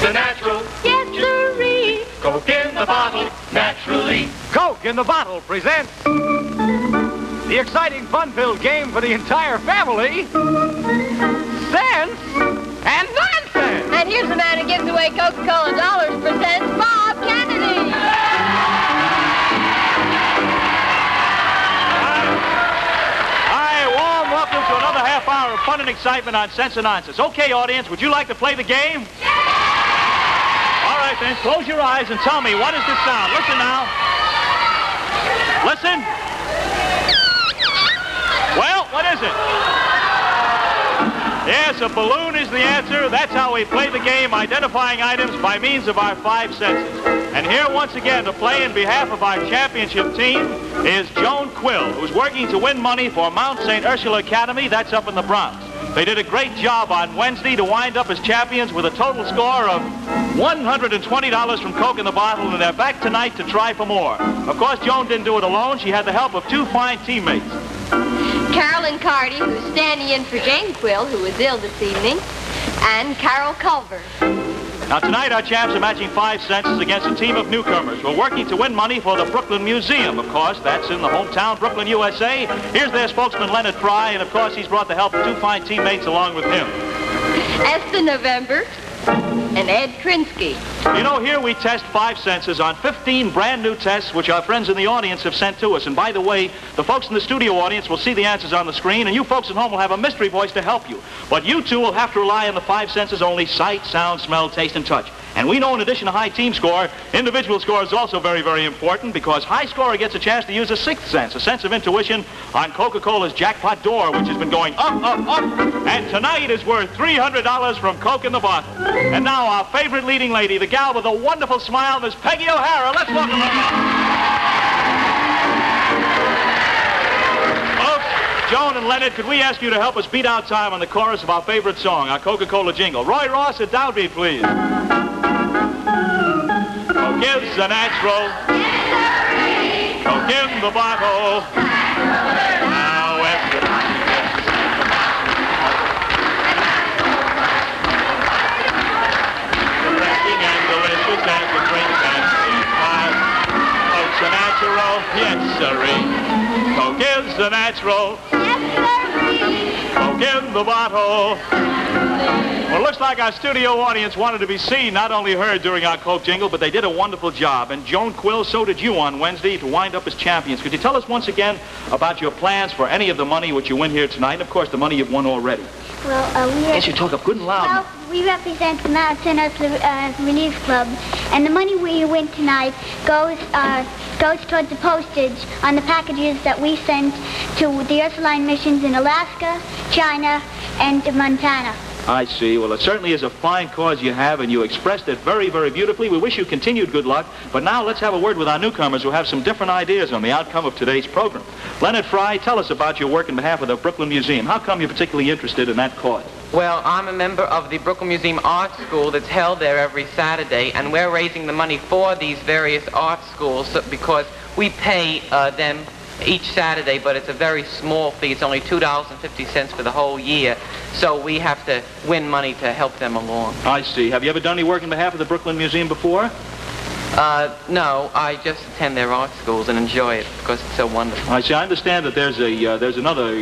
the natural. Yes, sirree. Coke in the bottle, naturally. Coke in the Bottle presents the exciting, fun-filled game for the entire family, Sense and Nonsense. And here's the man who gives away Coca-Cola dollars for cents, Bob Kennedy. Hi, warm welcome to another half hour of fun and excitement on Sense and Nonsense. Okay, audience, would you like to play the game? All right, then, close your eyes and tell me, what is this sound? Listen now. Listen. Well, what is it? Yes, a balloon is the answer. That's how we play the game, identifying items by means of our five senses. And here, once again, to play in behalf of our championship team is Joan Quill, who's working to win money for Mount St. Ursula Academy. That's up in the Bronx. They did a great job on Wednesday to wind up as champions with a total score of $120 from Coke in the Bottle, and they're back tonight to try for more. Of course, Joan didn't do it alone. She had the help of two fine teammates. Carolyn Cardy, who's standing in for Jane Quill, who was ill this evening, and Carol Culver. Now, tonight, our champs are matching five senses against a team of newcomers. We're working to win money for the Brooklyn Museum, of course. That's in the hometown, Brooklyn, USA. Here's their spokesman, Leonard Fry, and, of course, he's brought the help of two fine teammates along with him. Esther November and Ed Krinsky. You know, here we test five senses on 15 brand new tests which our friends in the audience have sent to us. And by the way, the folks in the studio audience will see the answers on the screen, and you folks at home will have a mystery voice to help you. But you two will have to rely on the five senses only: sight, sound, smell, taste, and touch. And we know in addition to high team score, individual score is also very, very important, because high scorer gets a chance to use a sixth sense, a sense of intuition, on Coca-Cola's jackpot door, which has been going up, up, up. And tonight is worth $300 from Coke in the Bottle. And now our favorite leading lady, the gal with a wonderful smile, Miss Peggy O'Hara. Let's welcome her. Folks, Joan and Leonard, could we ask you to help us beat out time on the chorus of our favorite song, our Coca-Cola jingle? Roy Ross at downbeat, please. Coke is the natural. Coke in the bottle. Now everybody gets refreshing and delicious as the drink and sweet pie. Coke's the natural. Yes, sirree. Coke is the natural. Coke in the bottle. Well, it looks like our studio audience wanted to be seen, not only heard during our Coke jingle, but they did a wonderful job. And Joan Quill, so did you on Wednesday to wind up as champions. Could you tell us once again about your plans for any of the money which you win here tonight? And, of course, the money you've won already. Well, Yes, you talk up good and loud. Well, we represent the Mount St. Ursula Relief Club, and the money we win tonight goes towards the postage on the packages that we send to the Ursuline missions in Alaska, China, and Montana. I see. Well, it certainly is a fine cause you have, and you expressed it very, very beautifully. We wish you continued good luck. But now let's have a word with our newcomers who have some different ideas on the outcome of today's program. Leonard Fry, tell us about your work on behalf of the Brooklyn Museum. How come you're particularly interested in that cause? Well, I'm a member of the Brooklyn Museum Art School that's held there every Saturday, and we're raising the money for these various art schools because we pay them each Saturday, but it's a very small fee. It's only $2.50 for the whole year, so we have to win money to help them along. I see. Have you ever done any work on behalf of the Brooklyn Museum before? No, I just attend their art schools and enjoy it because it's so wonderful. I see. I understand that there's another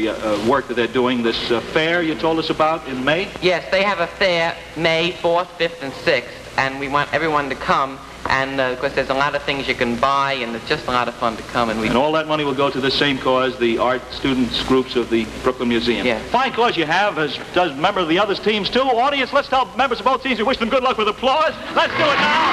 work that they're doing, this fair you told us about in May? Yes, they have a fair May 4th, 5th, and 6th, and we want everyone to come. And, of course, there's a lot of things you can buy, and it's just a lot of fun to come. And all that money will go to the same cause, the art students groups of the Brooklyn Museum. Yeah. Fine cause you have, as does member of the other teams, too. Audience, let's tell members of both teams we wish them good luck with applause. Let's do it now.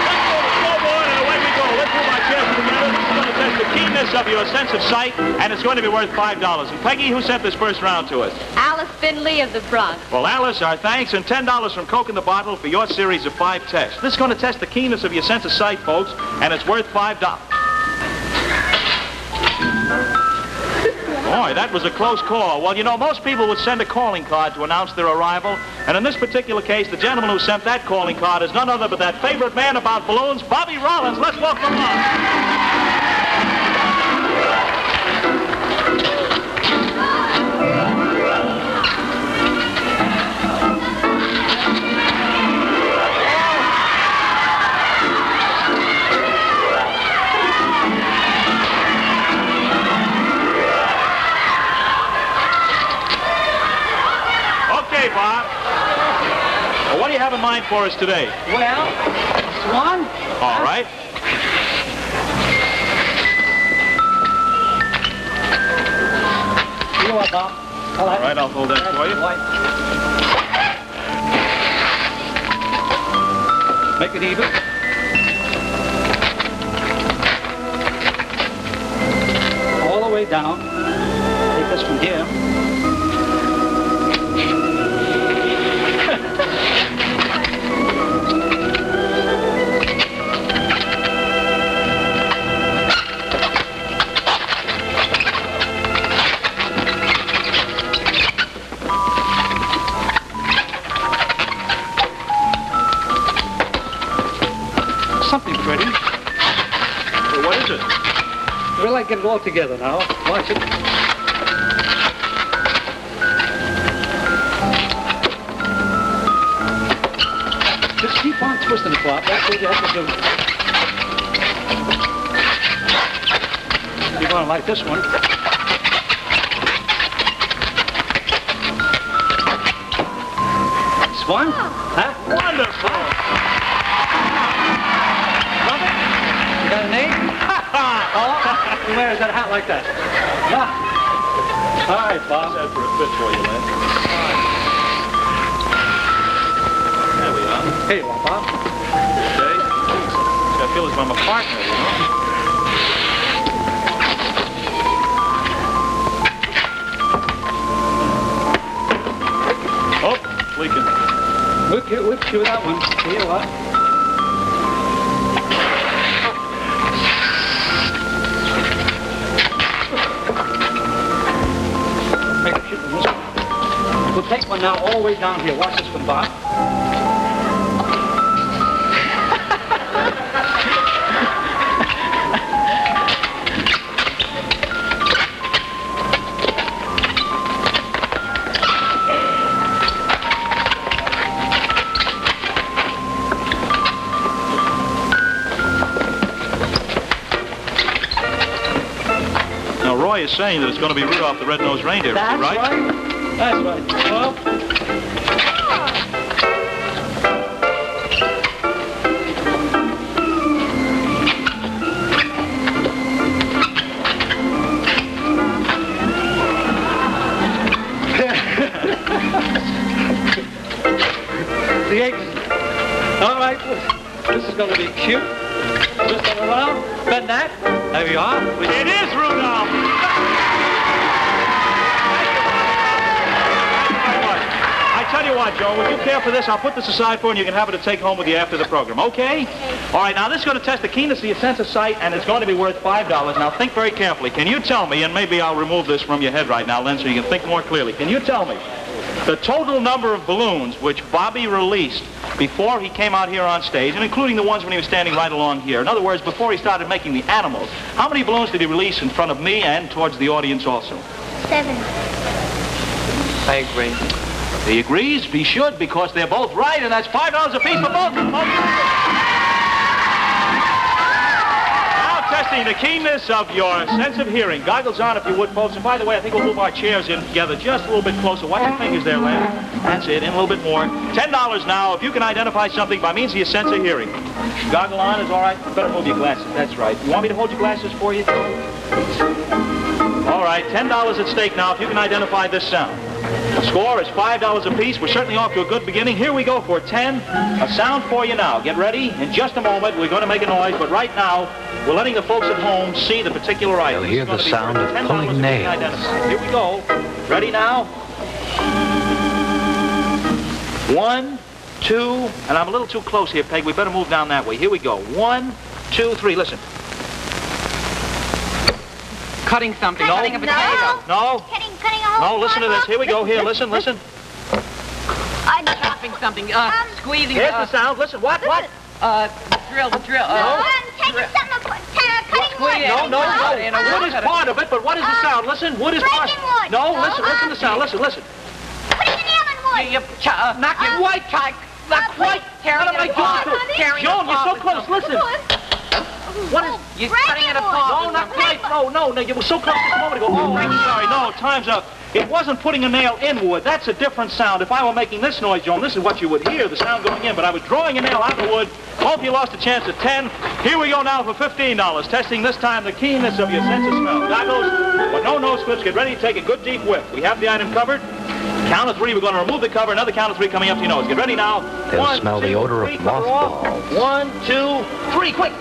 Let's go to the scoreboard, and away we go. Let's move our chairs together. This is going to test the keenness of your sense of sight, and it's going to be worth $5. And Peggy, who sent this first round to us? Alice Finley of the Bronx. Well, Alice, our thanks, and $10 from Coke in the Bottle for your series of 5 tests. This is going to test the keenness of your sense of sight, folks, and it's worth $5. Boy, that was a close call. Well, you know, most people would send a calling card to announce their arrival, and in this particular case, the gentleman who sent that calling card is none other but that favorite man about balloons, Bobby Rollins. Let's welcome him on. do you have in mind for us today? Well, Swan. All right. You are, Bob. All right, I'll hold that for you. Make it even. All the way down. Take this from here. Something pretty. Well, what is it? Well, I get it all together now. Watch it. Just keep on twisting the cloth. That's what you have to do. You're going to like this one. Swan? Huh? Wonderful. You got a name? Oh, you wear that hat like that. Ah. All right, Bob. How's that for a fit for you, Lynn? There we are. Here you are, Bob. Okay. I feel as if I'm a partner, you know? Oh, leaking. Whip you that one. Here you are. Make a shoot with this one. We'll take one now all the way down here. Watch this one, Bob. Roy is saying that it's going to be Rudolph the Red-Nosed Reindeer, That's right? That's right. Well, the eggs. All right, this is going to be cute. Just turn around, bend that. There you are. It is Rudolph! I tell you what, Joe, would you care for this? I'll put this aside for you and you can have it to take home with you after the program, okay? All right, now this is going to test the keenness of your sense of sight, and it's going to be worth $5. Now think very carefully. Can you tell me, and maybe I'll remove this from your head right now, Len, so you can think more clearly. Can you tell me the total number of balloons which Bobby released before he came out here on stage, and including the ones when he was standing right along here? In other words, before he started making the animals, how many balloons did he release in front of me and towards the audience also? 7. I agree. He agrees, he should, because they're both right, and that's $5 apiece for both of them. Now testing the keenness of your sense of hearing. Goggles on, if you would, folks. And by the way, I think we'll move our chairs in together just a little bit closer. Watch your fingers there, Len. That's it, in a little bit more. $10 now if you can identify something by means of your sense of hearing. Goggle on is all right. You better move your glasses. That's right. You want me to hold your glasses for you? All right, $10 at stake now if you can identify this sound. The score is $5 apiece. We're certainly off to a good beginning. Here we go for 10. A sound for you now. Get ready. In just a moment, we're going to make a noise, but right now, we're letting the folks at home see the particular item. They'll hear the sound of pulling nails. Here we go. Ready now? 1, 2, and I'm a little too close here, Peg. We better move down that way. Here we go. 1, 2, 3. Listen. Cutting something. Cutting a potato. No. Cutting a hole. No, listen to this. Here we go. Here, listen. Chopping something. Squeezing. Here's the sound. Listen. What? The drill. Taking something, cutting wood. No. Wood is part of it, but what is the sound? Listen. Wood is part. Breaking wood. No, listen to the sound. Listen. Putting a nail in wood. Not quite. Not quite. What am I doing? Joan, you're so close. Listen. What is... You're cutting it apart. No, not quite. No. You were so close just a moment ago. Oh, I'm sorry. No, time's up. it wasn't putting a nail in wood. That's a different sound. If I were making this noise, Joan, this is what you would hear, the sound going in. But I was drawing a nail out of the wood. Both of you lost a chance at 10. Here we go now for $15. Testing this time the keenness of your sense of smell. Goggles, but no nose clips. Get ready to take a good deep whiff. We have the item covered. Count of 3, we're going to remove the cover. Another count of 3 coming up to your nose. Get ready now. They'll smell the odor of mothballs. 1, 2, 3, quick.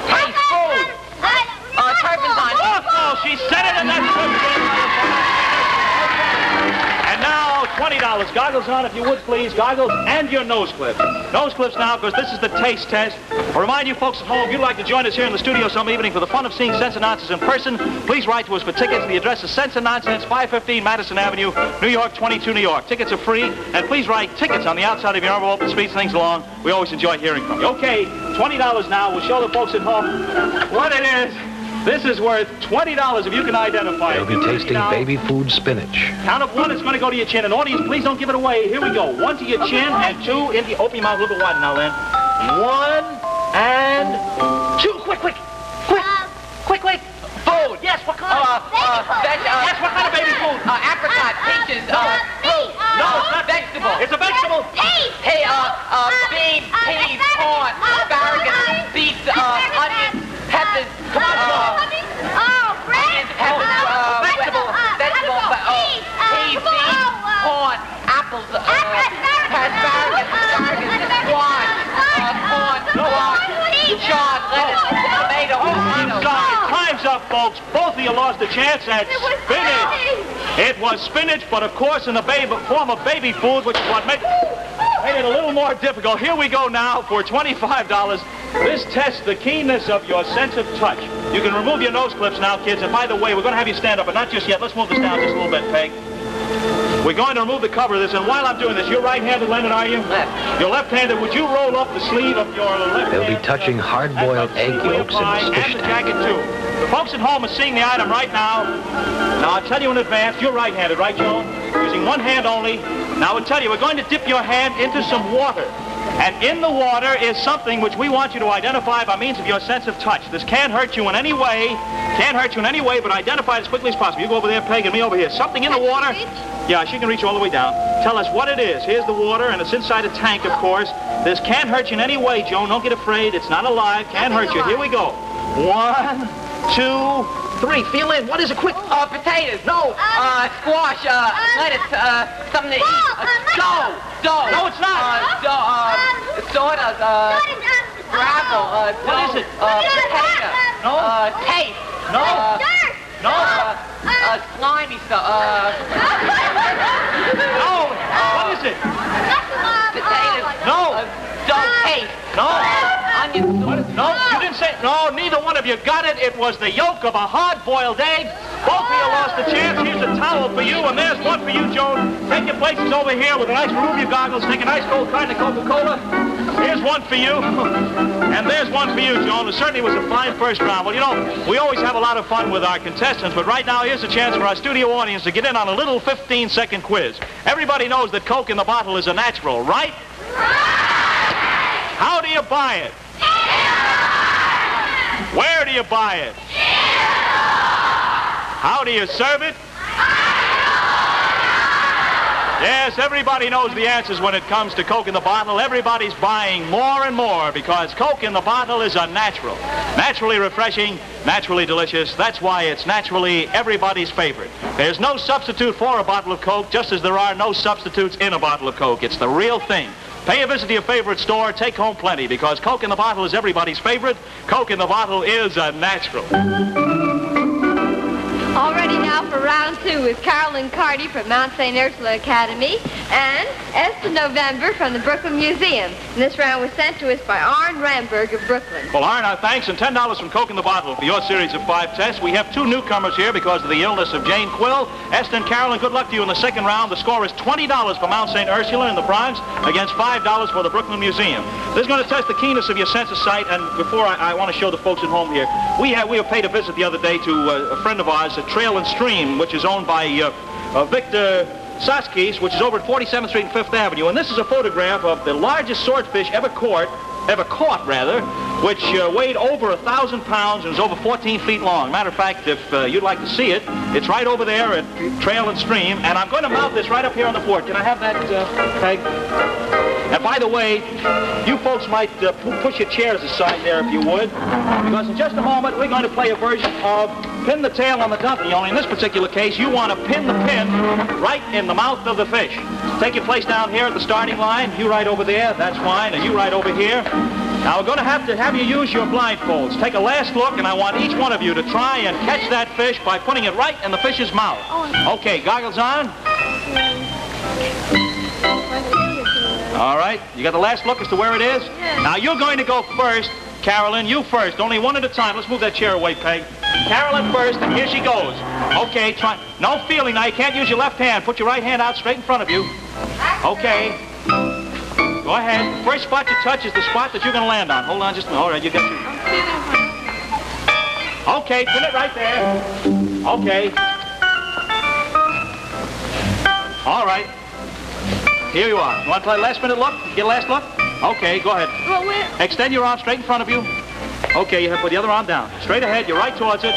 Hey, food. Turpentine. Oh, she said it, and that's perfect. And now, $20. Goggles on, if you would, please. Goggles and your nose clips. Nose clips now, because this is the taste test. I'll remind you folks at home, if you'd like to join us here in the studio some evening for the fun of seeing Sense and Nonsense in person, please write to us for tickets. The address is Sense and Nonsense, 515 Madison Avenue, New York, 22 New York. Tickets are free, and please write tickets on the outside of your envelope. It speeds things along. We always enjoy hearing from you. Okay, $20 now. We'll show the folks at home what it is. This is worth $20 if you can identify it. They'll be tasting baby food spinach. Count of 1, it's going to go to your chin. And audience, please don't give it away. Here we go. 1 to your chin and 2 in the... Open your mouth a little bit wide now, Lynn. 1 and 2. Quick, quick. Quick, quick. Food. Yes, what kind? Yes, what kind of baby food? Apricot, peaches, fruit. No, it's not vegetable. It's a vegetable. Hey, beans, peas, corn, asparagus, beets, onions, peppers. Come on, onions, peppers, vegetable, peas, beans, corn, apples, asparagus, squash, corn, chard, lettuce, tomato, Time's up, folks. Both of you lost a chance at spinach. It was spinach, but of course in the form of baby food, which is what made it a little more difficult. Here we go now for $25. This tests the keenness of your sense of touch. You can remove your nose clips now, kids. And by the way, we're going to have you stand up, but not just yet. Let's move this down just a little bit, Peg. We're going to remove the cover of this, and while I'm doing this, you're right-handed, Leonard, are you? Left. You're left-handed. Would you roll up the sleeve of your left They'll hand? be touching hard-boiled egg yolks in And this fish the tank. jacket, too. The folks at home are seeing the item right now. Now, I'll tell you in advance, you're right-handed, right, Joan? Using one hand only. Now, I'll tell you, we're going to dip your hand into some water. And in the water is something which we want you to identify by means of your sense of touch. This can't hurt you in any way. Can't hurt you in any way, but identify it as quickly as possible. You go over there, Peg, and me over here. Something in the water. Yeah, she can reach all the way down. Tell us what it is. Here's the water, and it's inside a tank, of course. This can't hurt you in any way, Joan. Don't get afraid. It's not alive. Can't hurt you. Here we go. 1, 2, 3. Feel in. What is it? Quick. Potatoes. No. Squash. Lettuce. Something to eat. Dough. No, it's not. Sawdust. Gravel. What is it? Potato. No. Taste. No. No. Slimy stuff. No. What is it? Potatoes. No. Dough. Taste. No. Onions. No, you didn't say. No, neither one of you got it. It was the yolk of a hard-boiled egg. Both of you lost a chance. Here's a towel for you, and there's one for you, Joan. Take your places over here with a nice remove your goggles. Take a nice cold kind of Coca-Cola. Here's one for you, and there's one for you, Joan. It certainly was a fine first round. Well, you know, we always have a lot of fun with our contestants, but right now here's a chance for our studio audience to get in on a little 15-second quiz. Everybody knows that Coke in the bottle is a natural, right? How do you buy it? Where do you buy it? How do you serve it? Yes, everybody knows the answers when it comes to Coke in the bottle. Everybody's buying more and more because Coke in the bottle is a natural. Naturally refreshing, naturally delicious. That's why it's naturally everybody's favorite. There's no substitute for a bottle of Coke, just as there are no substitutes in a bottle of Coke. It's the real thing. Pay a visit to your favorite store, take home plenty, because Coke in the bottle is everybody's favorite. Coke in the bottle is a natural. All ready now for round 2 with Carolyn Carty from Mount St. Ursula Academy and Esther November from the Brooklyn Museum. And this round was sent to us by Arne Ramberg of Brooklyn. Well, Arne, our thanks, and $10 from Coke in the bottle for your series of 5 tests. We have 2 newcomers here because of the illness of Jane Quill. Esther and Carolyn, good luck to you in the second round. The score is $20 for Mount St. Ursula in the Bronx against $5 for the Brooklyn Museum. This is going to test the keenness of your sense of sight, and before I want to show the folks at home here, we were paid a visit the other day to a friend of ours, Trail and Stream, which is owned by Victor Saski's, which is over at 47th Street and 5th Avenue. And this is a photograph of the largest swordfish ever caught, which weighed over 1,000 pounds and was over 14 feet long. Matter of fact, if you'd like to see it, it's right over there at Trail and Stream. And I'm going to mount this right up here on the board. Can I have that, Peg? And by the way, you folks might push your chairs aside there if you would, because in just a moment we're going to play a version of Pin the Tail on the Dumpy. Only in this particular case, you want to pin the pin right in the mouth of the fish. Take your place down here at the starting line. You right over there, that's fine, and you right over here. Now we're going to have you use your blindfolds. Take a last look, and I want each one of you to try and catch that fish by putting it right in the fish's mouth. Okay, goggles on. All right, you got the last look as to where it is? Yes. Now you're going to go first, Carolyn, you first, only one at a time. Let's move that chair away, Peg. Carolyn first, and here she goes. Okay, try, no feeling now, you can't use your left hand. Put your right hand out straight in front of you. Okay. Go ahead. The first spot you touch is the spot that you're going to land on. Hold on just a minute. All right, you got your... Okay, put it right there. Okay. All right. Here you are. You want to play a last-minute look? Get a last look? Okay, go ahead. Well, where? Extend your arm straight in front of you. Okay, you have to put the other arm down. Straight ahead, you're right towards it.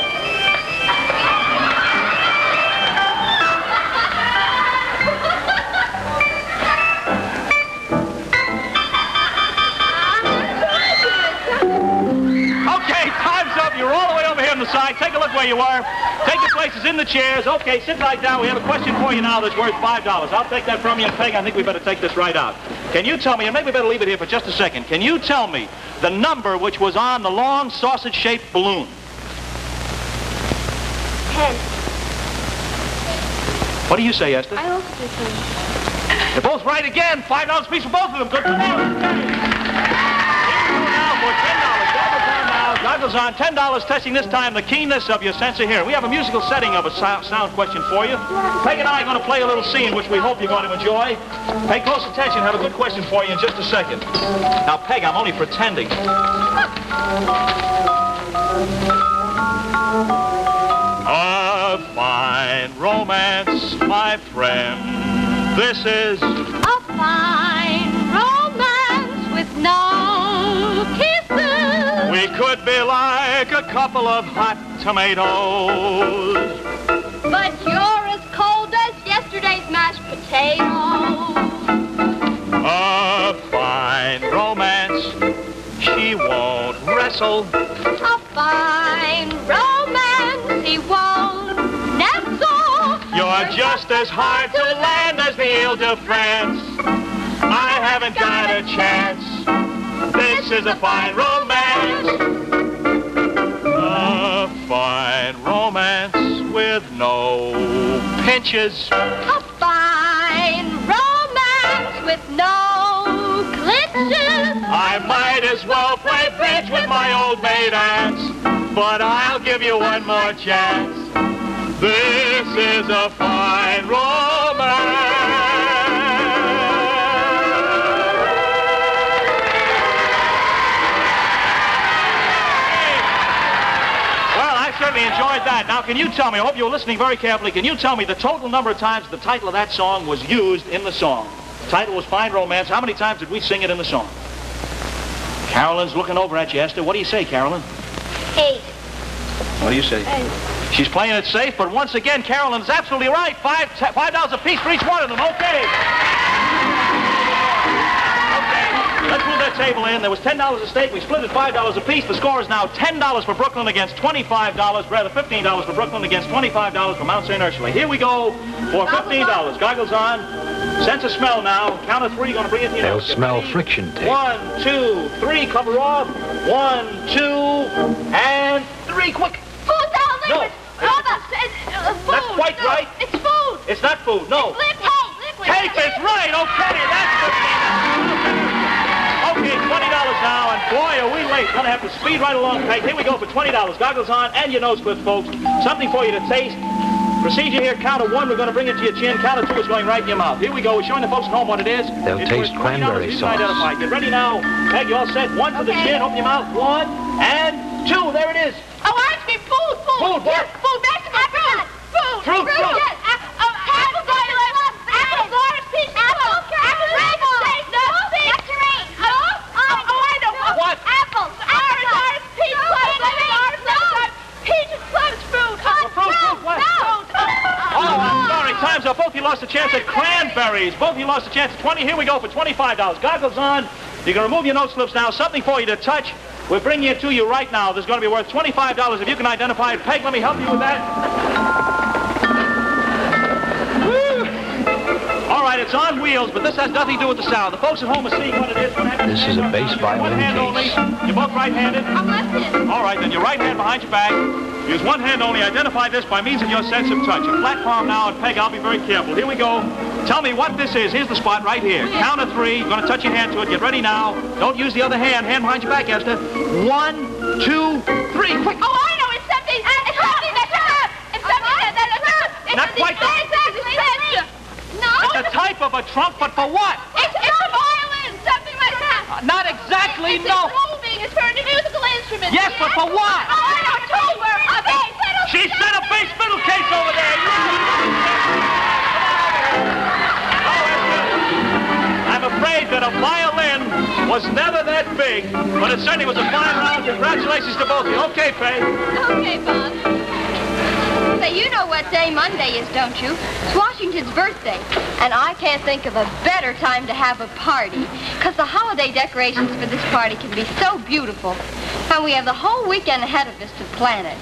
Okay, time's up. You're all the way over here on the side. Take a look where you are. Take your places in the chairs. Okay, sit right down. We have a question for you now that's worth $5. I'll take that from you, and Peg, I think we better take this right out. Can you tell me, and maybe we better leave it here for just a second, can you tell me the number which was on the long sausage-shaped balloon? 10. What do you say, Esther? I also did 10. They're both right again. $5 apiece for both of them. Good for them. Now for $10. Goggles on, $10, testing this time the keenness of your sense of hearing. We have a musical setting of a sound question for you. Peg and I are going to play a little scene, which we hope you're going to enjoy. Pay close attention. Have a good question for you in just a second. Now, Peg, I'm only pretending. A fine romance, my friend. This is A fine romance with no kisses. We could be like a couple of hot tomatoes. But you're as cold as yesterday's mashed potatoes. A fine romance, she won't wrestle. A fine romance, he won't nestle. You're just as hard to land as the Ile-de-France. I haven't got a chance. This is a fine romance. A fine romance with no pinches. A fine romance with no glitches. I might as well play bridge with my old maid aunts, but I'll give you one more chance. This is a fine romance. Certainly enjoyed that. Now, can you tell me, I hope you were listening very carefully, can you tell me the total number of times the title of that song was used in the song? The title was Fine Romance. How many times did we sing it in the song? Carolyn's looking over at you, Esther. What do you say, Carolyn? 8. What do you say? 8. She's playing it safe, but once again, Carolyn's absolutely right. $5 a piece for each one of them. Okay. Let's move that table in. There was $10 at stake. We split it $5 apiece. The score is now $10 for Brooklyn against $25. Rather, $15 for Brooklyn against $25 for Mount St. Ursula. Here we go for $15. Goggles on. Sense of smell now. Count of 3. Going to bring it to you. They'll smell friction tape. 1, 2, 3. Cover off. 1, 2, and 3. Quick. Food, liquid. No. Food. Not quite No, right. It's food. It's not food. No. It's liquid. Tape is right. Okay, that's $15. Okay, $20 now, and boy, are we late. Gonna have to speed right along, Peg. Here we go for $20. Goggles on, and your nose clips, folks. Something for you to taste. Procedure here, count of 1, we're gonna bring it to your chin. Count of 2 is going right in your mouth. Here we go. We're showing the folks at home what it is. They'll taste cranberry sauce. Identify. Get ready now. Peg, you all set? 1 to the chin. Open your mouth. 1 and 2. There it is. Oh, ice cream. Food. Food, what? Food. Vegetable. Fruit. Fruit. Yes. Apple cider. chance at cranberries. Both of you lost a chance at 20. Here we go for $25. Goggles on. You can remove your nose slips now. Something for you to touch. We're bringing it to you right now. This is going to be worth $25 if you can identify it. Peg, let me help you with that. Woo! All right, it's on wheels, but this has nothing to do with the sound. The folks at home are seeing what it is. This is a bass violin One hand only. case. You're both right-handed? I'm left-handed. All right, then your right hand behind your back. Use one hand only. Identify this by means of your sense of touch. A flat palm now, and Peg, I'll be very careful. Here we go. Tell me what this is. Here's the spot right here. Count of 3. You're going to touch your hand to it. Get ready now. Don't use the other hand. Hand behind your back, Esther. 1, 2, 3. Quick. Oh, I know. It's something. It's something that you have. It's something that's Not quite. No. It's a type of a trunk, but for what? It's a violin. Something like that. Not exactly, no. It's for a musical instrument. Yes, but for what? Oh, I know. Tuba. A bass fiddle. She said a bass fiddle case over there. I'm afraid that a violin was never that big, but it certainly was a fine round. Congratulations to both of you. Okay, Faye. Okay, Bob. Say, you know what day Monday is, don't you? It's Washington's birthday. And I can't think of a better time to have a party, because the holiday decorations for this party can be so beautiful. And we have the whole weekend ahead of us to plan it.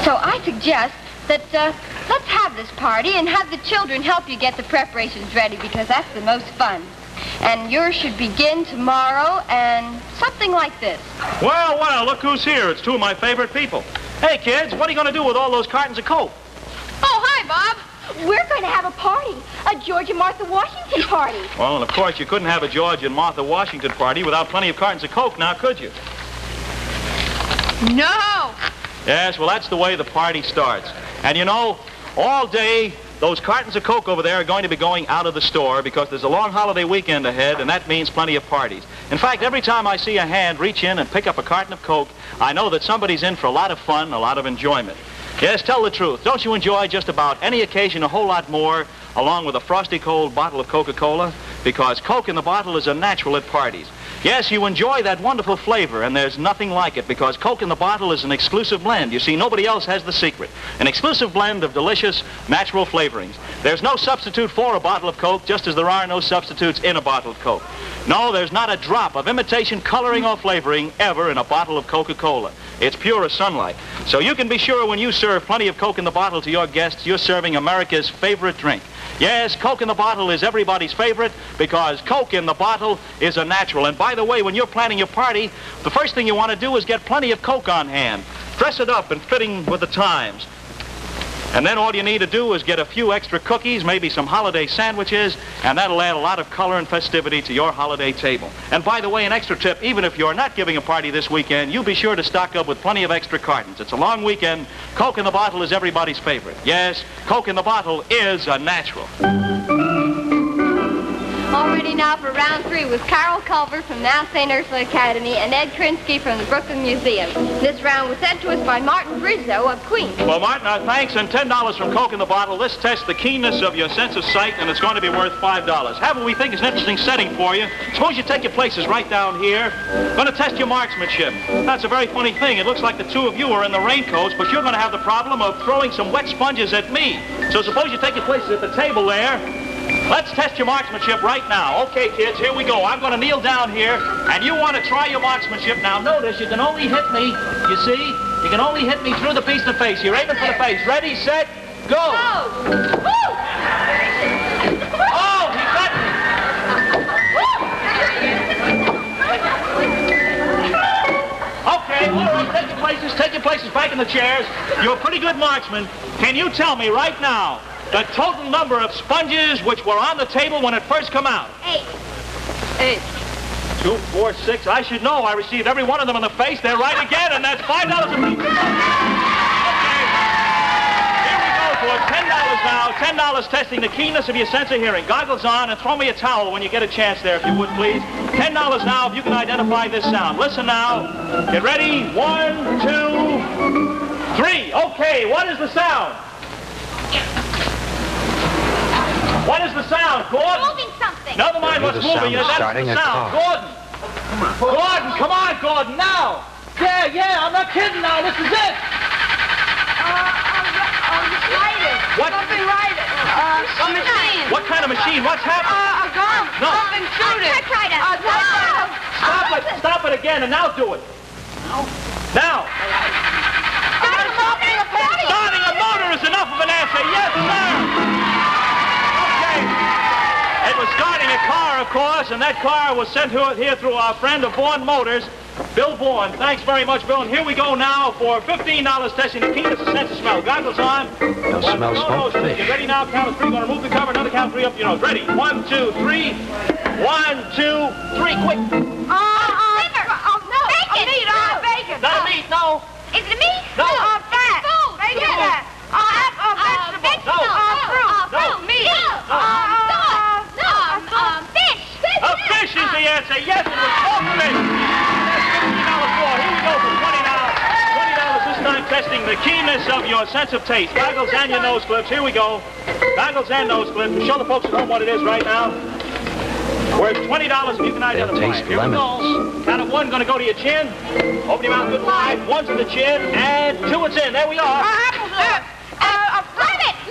So I suggest that let's have this party and have the children help you get the preparations ready, because that's the most fun. And yours should begin tomorrow, and something like this. Well, well, look who's here. It's two of my favorite people. Hey, kids, what are you going to do with all those cartons of Coke? Oh, hi, Bob. We're going to have a party, a George and Martha Washington party. Well, and of course, you couldn't have a George and Martha Washington party without plenty of cartons of Coke, now could you? No. Yes, well, that's the way the party starts. And you know, all day, those cartons of Coke over there are going to be going out of the store because there's a long holiday weekend ahead, and that means plenty of parties. In fact, every time I see a hand reach in and pick up a carton of Coke, I know that somebody's in for a lot of fun, a lot of enjoyment. Yes, tell the truth. Don't you enjoy just about any occasion a whole lot more, along with a frosty cold bottle of Coca-Cola? Because Coke in the bottle is a natural at parties. Yes, you enjoy that wonderful flavor, and there's nothing like it, because Coke in the bottle is an exclusive blend. You see, nobody else has the secret. An exclusive blend of delicious, natural flavorings. There's no substitute for a bottle of Coke, just as there are no substitutes in a bottle of Coke. No, there's not a drop of imitation coloring or flavoring ever in a bottle of Coca-Cola. It's pure as sunlight. So you can be sure when you serve plenty of Coke in the bottle to your guests, you're serving America's favorite drink. Yes, Coke in the bottle is everybody's favorite because Coke in the bottle is a natural. And by the way, when you're planning your party, the first thing you want to do is get plenty of Coke on hand. Dress it up and fitting with the times. And then all you need to do is get a few extra cookies, maybe some holiday sandwiches, and that'll add a lot of color and festivity to your holiday table. And by the way, an extra tip, even if you're not giving a party this weekend, you be sure to stock up with plenty of extra cartons. It's a long weekend. Coke in the bottle is everybody's favorite. Yes, Coke in the bottle is a natural. All ready now for round 3 with Carol Culver from Mount St. Ursula Academy and Ed Krinsky from the Brooklyn Museum. This round was sent to us by Martin Rizzo of Queens. Well, Martin, our thanks, and $10 from Coke in the bottle. This tests the keenness of your sense of sight, and it's going to be worth $5. Have what we think is an interesting setting for you. Suppose you take your places right down here. Going to test your marksmanship. That's a very funny thing. It looks like the two of you are in the raincoats, but you're going to have the problem of throwing some wet sponges at me. So suppose you take your places at the table there. Let's test your marksmanship right now. Okay, kids, here we go. I'm going to kneel down here, and you want to try your marksmanship. Now, notice you can only hit me, you see? You can only hit me through the piece of the face. You're aiming for the face. Ready, set, go. Oh, he got me. Okay, all right, take your places back in the chairs. You're a pretty good marksman. Can you tell me right now the total number of sponges which were on the table when it first came out? 8. 2, 4, 6. I should know. I received every one of them in the face. They're right again, and that's $5 a piece. Okay. Here we go for $10 now. $10 testing the keenness of your sense of hearing. Goggles on, and throw me a towel when you get a chance there, if you would, please. $10 now if you can identify this sound. Listen now. Get ready. 1, 2, 3. Okay, what is the sound? What is the sound, Gordon? Moving something. Never mind what's moving. That's starting the a sound. car. Gordon. Gordon, come on, Gordon, now. Yeah, I'm not kidding now. This is it. Right it. What? Something right it. A machine. What kind of machine? What's happening? A gun. No. Something shooting. Typewriter. Stop it. Stop it again, and now do it. Now. Starting a motor is enough of an answer. Yes, sir. Okay. It was starting a car, of course, and that car was sent here through our friend of Bourne Motors, Bill Bourne. Thanks very much, Bill. And here we go now for $15 testing the keenness of sense of smell. Goggles on. You'll smell smoked fish. Get ready now. Count of three. Going to remove the cover. Another count of three up your nose. Ready? 1, 2, 3. 1, 2, 3. Quick. Bacon. Not a meat, no. Is it a meat? No. Fat. Food. Bacon. Vegetable. No. Fruit. No. Meat. Fish. A fish is the answer. Yes, it was smoked fish. That's $15 more. Here we go for $20. $20 this time testing the keenness of your sense of taste. Goggles and your nose clips. Here we go. Goggles and nose clips. We'll show the folks at home what it is right now. Worth $20 if you can identify it. Here we go. Count of 1, going to go to your chin. Open your mouth good wide. 1 to the chin, and 2 it's in. There we are.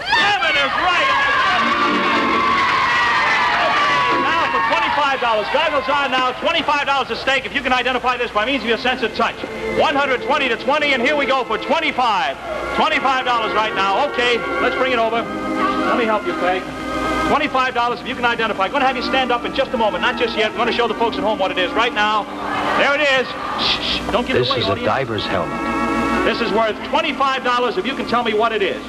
Lemon is right. Okay, now for $25. Goggles on now. $25 a stake if you can identify this by means of your sense of touch. 120 to 20, and here we go for $25. $25 right now. Okay, let's bring it over. Let me help you, Peg. $25 if you can identify. I'm going to have you stand up in just a moment. Not just yet. I'm going to show the folks at home what it is right now. There it is. Shh, don't give it away. This is a diver's helmet. This is worth $25 if you can tell me what it is.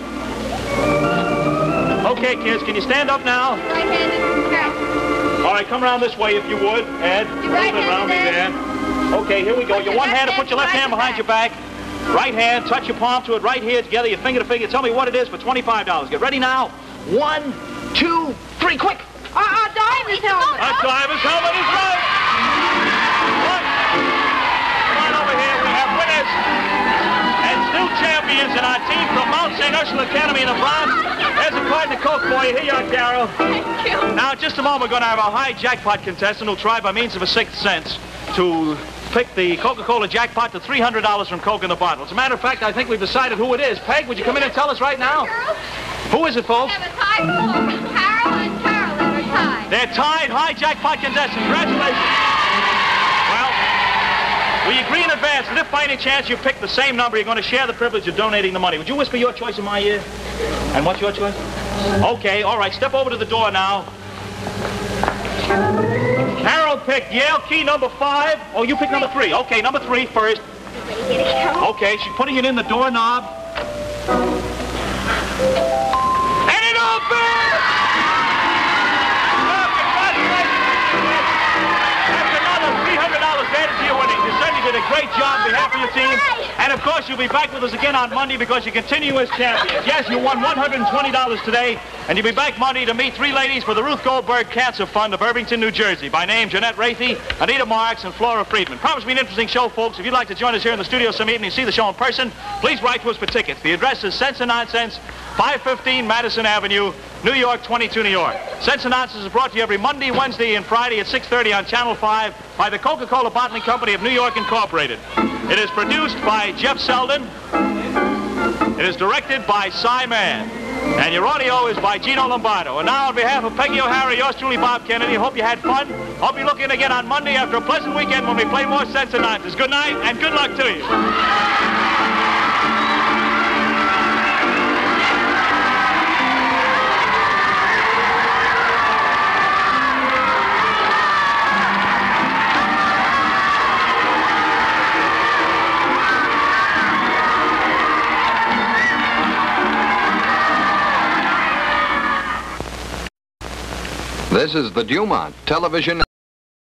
Okay, kids, can you stand up now? Right-handed. All right, come around this way if you would, Ed. A little bit around me there. Okay, here we go. Your one hand, put your left hand behind your back. Right hand, touch your palm to it right here together, your finger to finger. Tell me what it is for $25. Get ready now. 1, 2, 3, quick! A diver's helmet. A driver's helmet is right! What? Come on over here, we have winners and still champions in our team from Mount St. Ursula Academy in the Bronx. There's a carton of Coke for you. Here you are, Carol. Thank you. Now, in just a moment, we're going to have a high jackpot contestant who'll try by means of a sixth sense to pick the Coca-Cola jackpot to $300 from Coke in the bottle. As a matter of fact, I think we've decided who it is. Peg, would you come in and tell us right now? Who is it, folks? We have a tie for Carol and Carolyn are tied. They're tied. High jackpot contestant. Congratulations. Well, we agree in advance that if by any chance you pick the same number, you're going to share the privilege of donating the money. Would you whisper your choice in my ear? And what's your choice? Okay, all right. Step over to the door now. Carol picked Yale key number 5. Oh, you picked number 3. Okay, number 3 first. Okay, she's putting it in the doorknob. And it opens! Well, congratulations. That's another $300 added to your winnings. You certainly did a great job on behalf of your team. And of course, you'll be back with us again on Monday because you continue as champions. Yes, you won $120 today, and you'll be back Monday to meet 3 ladies for the Ruth Goldberg Cancer Fund of Irvington, New Jersey. By name, Jeanette Rathy, Anita Marks, and Flora Friedman. Promise me an interesting show, folks. If you'd like to join us here in the studio some evening and see the show in person, please write to us for tickets. The address is Sense and Nonsense, 515 Madison Avenue, New York, 22 New York. Sense and Nonsense is brought to you every Monday, Wednesday, and Friday at 6:30 on Channel 5 by the Coca-Cola Bottling Company of New York, Incorporated. It is produced by Jeff Selden. It is directed by Cy Mann. And your audio is by Gino Lombardo. And now on behalf of Peggy O'Hara, yours truly, Bob Kennedy, hope you had fun. Hope you look in again on Monday after a pleasant weekend when we play more Sense and Nonsense. Good night and good luck to you. This is the Dumont Television